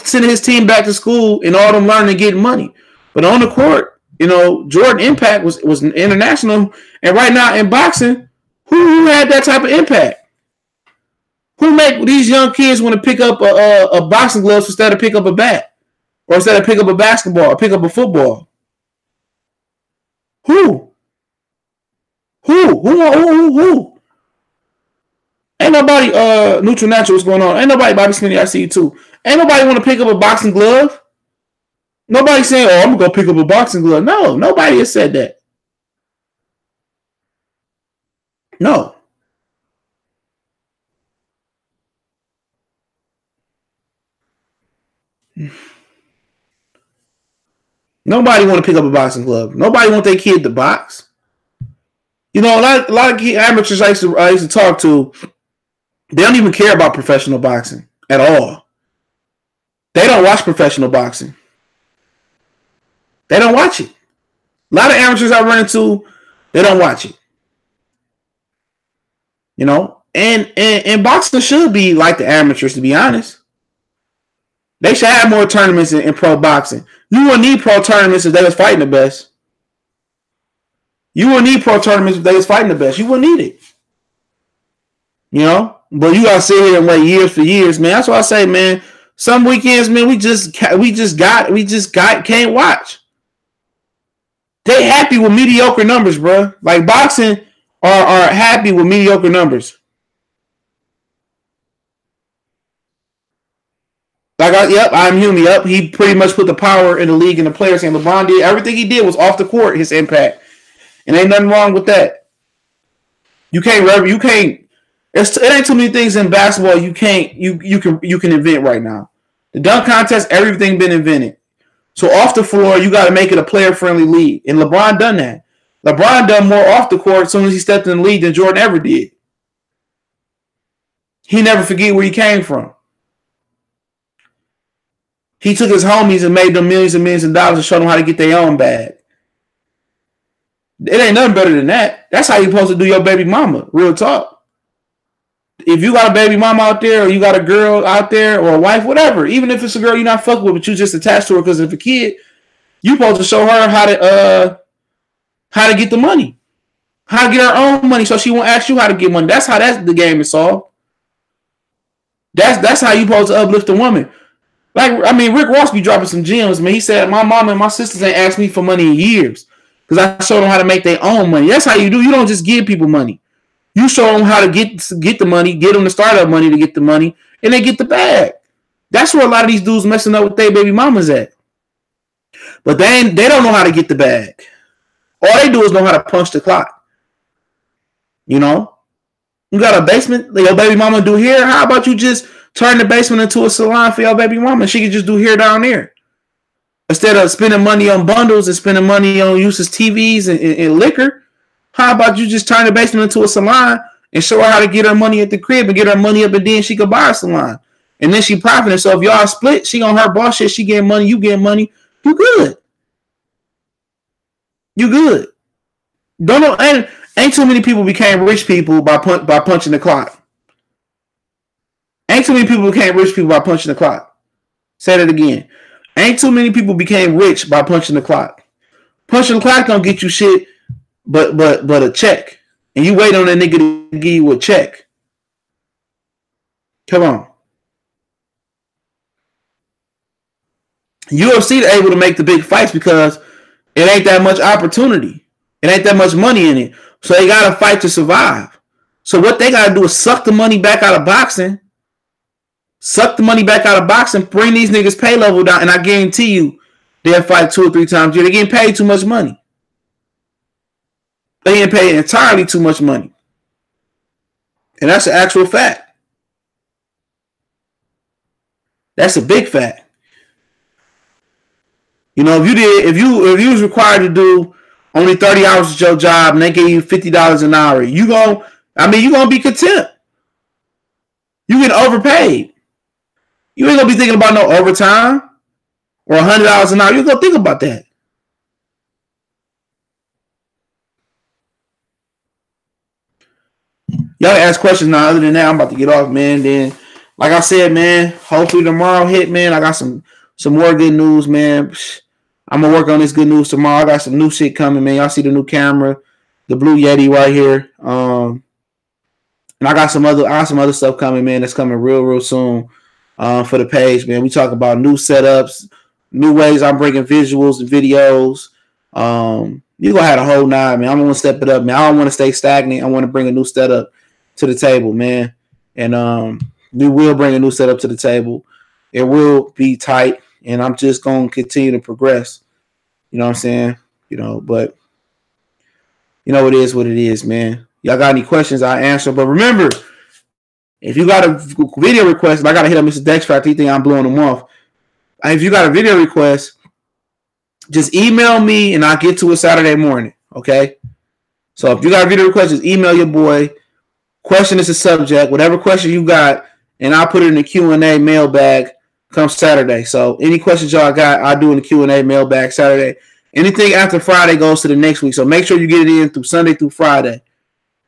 Speaker 1: sending his team back to school and all them learning and getting money. But on the court, you know, Jordan impact was international. And right now in boxing, who had that type of impact? Who make these young kids want to pick up a boxing gloves instead of pick up a bat? Or instead of pick up a basketball or pick up a football? Who? Ain't nobody, Neutral Natural, what's going on? Ain't nobody, Bobby Smitty, I see you too. Ain't nobody want to pick up a boxing glove. Nobody saying, I'm going to go pick up a boxing glove. No, nobody has said that. No. Nobody want to pick up a boxing glove. Nobody want their kid to box. You know, a lot of amateurs I used to talk to, they don't even care about professional boxing at all. They don't watch professional boxing. They don't watch it. A lot of amateurs I run into, they don't watch it. You know, And boxing should be like the amateurs, to be honest. They should have more tournaments in pro boxing. You wouldn't need pro tournaments if they was fighting the best. You wouldn't need pro tournaments if they was fighting the best. You wouldn't need it. You know? But you gotta sit here and wait years for years, man. That's why I say, man, some weekends, man, we just can't watch. They happy with mediocre numbers, bro. Like boxing are happy with mediocre numbers. I'm human. Yep, he pretty much put the power in the league and the players. And LeBron did everything he did was off the court. His impact, and ain't nothing wrong with that. You can't. It ain't too many things in basketball you can invent right now. The dunk contest, everything been invented. So off the floor, you got to make it a player-friendly league, and LeBron done that. LeBron done more off the court as soon as he stepped in the league than Jordan ever did. He never forget where he came from. He took his homies and made them millions and millions of dollars and showed them how to get their own bag. It ain't nothing better than that. That's how you're supposed to do your baby mama. Real talk. If you got a baby mama out there, or you got a girl out there, or a wife, whatever, even if it's a girl you're not fucking with, but you just attached to her because of a kid, you supposed to show her how to get the money, how to get her own money, so she won't ask you how to get money. That's how the game is solved. That's how you supposed to uplift a woman. Like, I mean, Rick Ross be dropping some gems, man. He said, my mom and my sisters ain't asked me for money in years because I showed them how to make their own money. That's how you do. You don't just give people money. You show them how to get the money, get them the startup money to get the money, and they get the bag. That's where a lot of these dudes messing up with their baby mamas at. But they don't know how to get the bag. All they do is know how to punch the clock. You know? You got a basement your baby mama do hair. How about you just turn the basement into a salon for your baby mama? She can just do hair down there. Instead of spending money on bundles and spending money on useless TVs and liquor, how about you just turn the basement into a salon and show her how to get her money at the crib and get her money up, and then she could buy a salon. And then she profiting. So if y'all split, she on her boss shit, she getting money, you getting money. You good. You good. Don't know. Ain't too many people became rich people by punching the clock. Ain't too many people became rich people by punching the clock. Say that again. Ain't too many people became rich by punching the clock. Punching the clock don't get you shit but a check. And you wait on that nigga to give you a check. Come on. UFC able to make the big fights because it ain't that much opportunity. It ain't that much money in it. So they got to fight to survive. So what they got to do is suck the money back out of boxing. Suck the money back out of boxing. Bring these niggas' pay level down. And I guarantee you, they'll fight 2 or 3 times a year. They're getting paid too much money. They getting paid entirely too much money. And that's an actual fact. That's a big fact. You know, if you was required to do only 30 hours at your job and they gave you $50 an hour, you gonna be content. You get overpaid. You ain't gonna be thinking about no overtime or $100 an hour. You gonna think about that. Y'all ask questions now. Other than that, I'm about to get off, man. Then, like I said, man, hopefully tomorrow hit, man. I got some more good news, man. I'm gonna work on this good news tomorrow. I got some new shit coming, man. Y'all see the new camera, the Blue Yeti right here. And I got some other stuff coming, man. That's coming real soon for the page, man. We talk about new setups, new ways I'm bringing visuals and videos. You gonna have a whole nine, man. I'm gonna step it up, man. I don't want to stay stagnant. I want to bring a new setup to the table, man. And we will bring a new setup to the table. It will be tight, and I'm just gonna continue to progress. You know what I'm saying? You know, but you know it is what it is, man. Y'all got any questions? I answer. But remember, if you got a video request, I gotta hit up Mr. Dexter. He think I'm blowing him off. If you got a video request, just email me and I'll get to it Saturday morning. Okay. So if you got a video request, just email your boy. Question is the subject. Whatever question you got, and I'll put it in the Q&A mailbag come Saturday. So any questions y'all got, I'll do in the Q&A mailbag Saturday. Anything after Friday goes to the next week. So make sure you get it in through Sunday through Friday.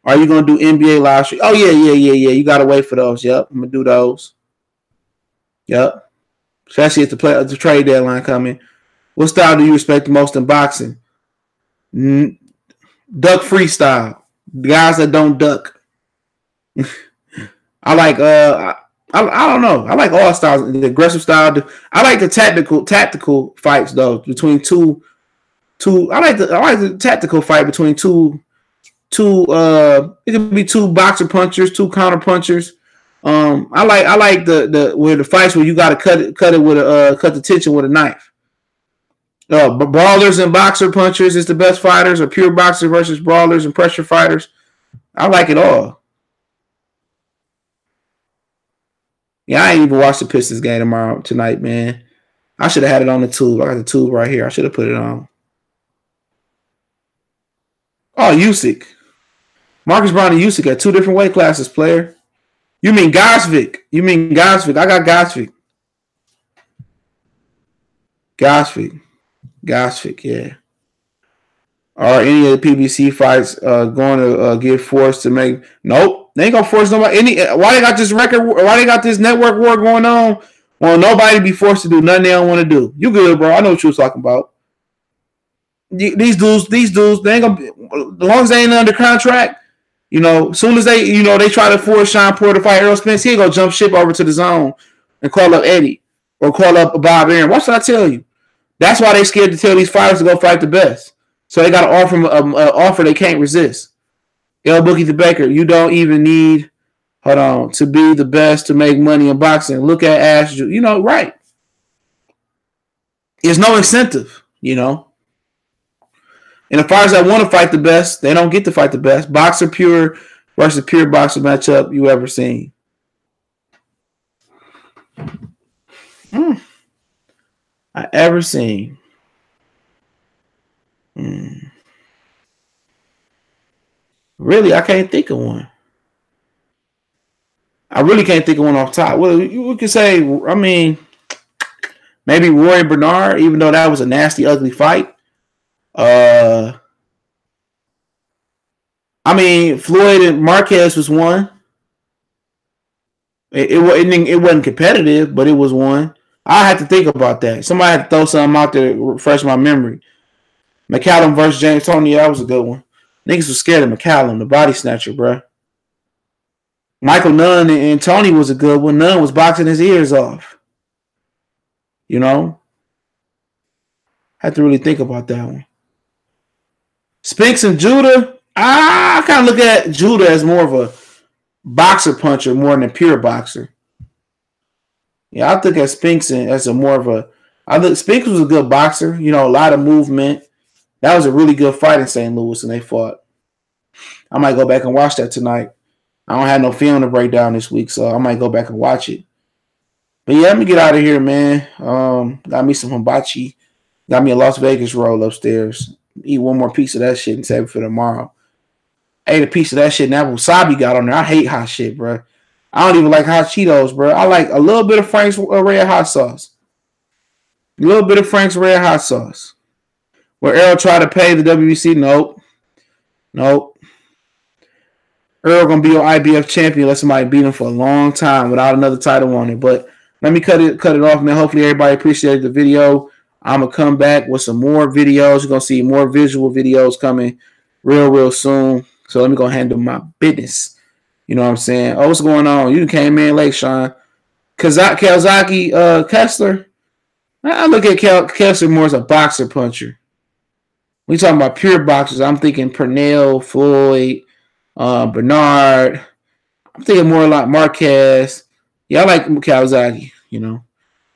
Speaker 1: Are you gonna do NBA live stream? Oh yeah. You gotta wait for those. Yep, I'm gonna do those. Yep. Especially if the trade deadline coming. What style do you respect the most in boxing? Duck freestyle. Guys that don't duck. I like I don't know. I like all styles. The aggressive style. I like the tactical fights though between two. I like the tactical fight between two. It could be two boxer punchers, two counter punchers. I like the where the fights where you got to cut it with cut the tension with a knife. Brawlers and boxer punchers is the best fighters, or pure boxers versus brawlers and pressure fighters. I like it all. Yeah, I ain't even watched the Pistons game tonight, man. I should have had it on the tube. I got the tube right here. I should have put it on. Oh, Usyk. Marcus Brown and Usyk at 2 different weight classes, player. You mean Gosvick. I got Gosvick. Gosvick, yeah. Are any of the PBC fights going to get forced to make? Nope, they ain't gonna force nobody. Why they got this record? Why they got this network war going on? Well, nobody be forced to do nothing they don't want to do. You good, bro? I know what you was talking about. These dudes, they ain't gonna. As long as they ain't under contract, as soon as they try to force Sean Porter to fight Errol Spence, he ain't gonna jump ship over to the zone and call up Eddie or call up Bob Aaron. What should I tell you? That's why they scared to tell these fighters to go fight the best. So they got to offer them an offer they can't resist. L. Bookie the Baker, you don't even need, to be the best to make money in boxing. Look at Ash, right. There's no incentive, And the fighters that want to fight the best, they don't get to fight the best. Boxer pure versus pure boxer matchup you ever seen. I ever seen. Really, I can't think of one. I really can't think of one off top. Well, we could say, maybe Roy Bernard, even though that was a nasty, ugly fight. Floyd and Marquez was one. It wasn't competitive, but it was one. I had to think about that. Somebody had to throw something out there to refresh my memory. McCallum versus James Toney, that was a good one. Niggas was scared of McCallum, the body snatcher, bro. Michael Nunn and Tony was a good one. Nunn was boxing his ears off. Had to really think about that one. Spinks and Judah, I kind of look at Judah as more of a boxer puncher more than a pure boxer. Yeah, I look at Spinks as Spinks was a good boxer, a lot of movement. That was a really good fight in St. Louis, and they fought. I might go back and watch that tonight. I don't have no film to break down this week, so I might go back and watch it. But yeah, let me get out of here, man. Got me some hibachi. Got me a Las Vegas roll upstairs. Eat one more piece of that shit and save it for tomorrow. Ate a piece of that shit and that wasabi got on there. I hate hot shit, bro. I don't even like hot Cheetos, bro. I like a little bit of Frank's Red Hot Sauce. A little bit of Frank's Red Hot Sauce. Where Earl tried to pay the WBC, nope. Earl gonna be your IBF champion unless somebody beat him for a long time without another title on it. But let me cut it off, man. Hopefully everybody appreciated the video. I'm gonna come back with some more videos. You're gonna see more visual videos coming real soon. So let me go handle my business. You know what I'm saying? Oh, what's going on? You came in late, Sean. Kazaki Kessler. I look at Kessler more as a boxer puncher. We talking about pure boxers. I'm thinking Pernell, Floyd, Bernard. I'm thinking more like Marquez. Yeah, I like Kawasaki,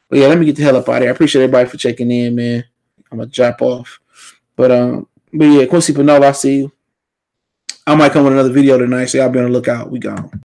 Speaker 1: But yeah, let me get the hell up out of here. I appreciate everybody for checking in, man. I'm gonna drop off. But yeah, Quincy Pinot, I see you. I might come with another video tonight, so y'all be on the lookout. We gone.